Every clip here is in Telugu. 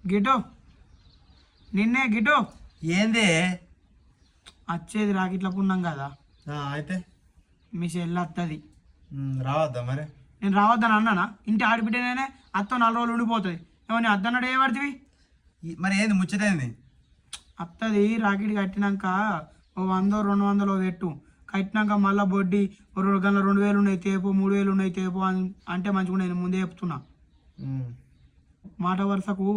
గిటో నిన్నే గిటో ఏంది వచ్చేది రాకిట్లా పున్నాం కదా అయితే మీ చెల్లి వస్తుంది. రావద్దా మరి? నేను రావద్దని అన్నానా? ఇంటి ఆడిబిడ్డనే అత్తో 4 రోజులు ఉండిపోతుంది. ఏమని అద్దన్నాడు ఏ పడుతుంది? మరి ఏంది ముచ్చటైంది? అత్తది రాకెట్ కట్టినాక ఓ 100 200 పెట్టు. కట్టినాక మళ్ళీ బొడ్డి 2 గంటల 2000 ఉన్నాయి తేపు 3000 ఉన్నాయి తేపు అంటే మంచిగా నేను ముందే చెప్తున్నా. మాట వరుసకు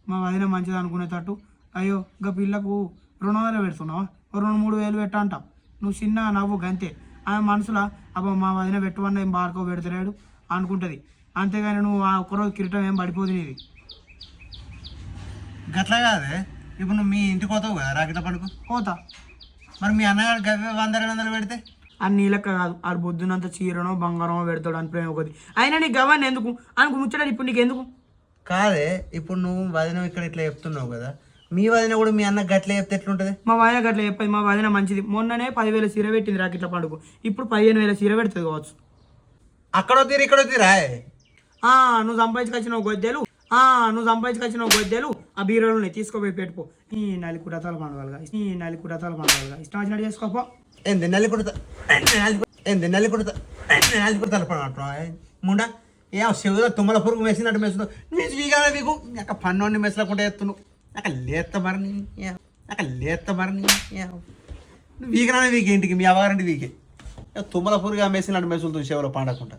మా వదిన మంచిది అనుకునేటట్టు అయ్యో ఇంకా పిల్లకు 200 పెడుతున్నావా, 2-3 వేలు పెట్ట అంట. నువ్వు చిన్న నవ్వు గంతే. ఆమె మనసులో అబ్బా మా వదిన పెట్టువన్న ఏం బాడుకో పెడతలేడు అనుకుంటుంది. అంతేగాని నువ్వు ఆ ఒక్కరోజు కిరీటం ఏం పడిపోదు నీది. గట్లా కాదే, ఇప్పుడు నువ్వు మీ ఇంటికి పోతావు కదా రాకెట్ల పండుగ పోతా. మరి మీ అన్నగారు గవ్వే 100-200 పెడితే అది నీ లెక్క కాదు. ఆడు బొద్దునంత చీరనో బంగారమో పెడతాడు అని ప్రేమ ఒకటి. అయినా నీకు గవ్వని ఎందుకు అనుకు ముచ్చడాడు ఇప్పుడు నీకు ఎందుకు? కాదే, ఇప్పుడు నువ్వు వదిన ఇక్కడ ఇట్లా చెప్తున్నావు కదా, మీ వదిన కూడా మీ అన్న గట్ల చెప్తే ఎట్లుంటుంది? మా వదిన గట్ల చెప్పేది. మా వదిన మంచిది. మొన్ననే 10,000 చీర పెట్టింది రాకెట్ల పండుగ. ఇప్పుడు 15,000 చీర పెడుతుంది కావచ్చు. అక్కడో తీరు ఇక్కడో తీరా? నువ్వు సంపాదించుకొచ్చిన గొద్దెలు ఆ బీరోలు ఉన్నాయి, తీసుకోపోయి పెట్టుకో. ఈ నలుగు రథాలు మనవాళ్ళగా ఇష్టం వచ్చినట్టు చేసుకోపో. ఏంది నల్లి కుడతా తలపడ ముండా ఏ చెవులో తుమ్మల పురుగు మెసినట్టు మెసుడు నీకు వీగానే వీకు నాకు పన్నోడిని మెసలకుండా ఎత్తున్నావు. నాకు లేత మరిని వీగనానే వీకే ఇంటికి మీ అవ్వగారంటి వీకే తుమ్మల పురుగా మెసినట్టు మెసులుతుంది చెవులో పండకుండా.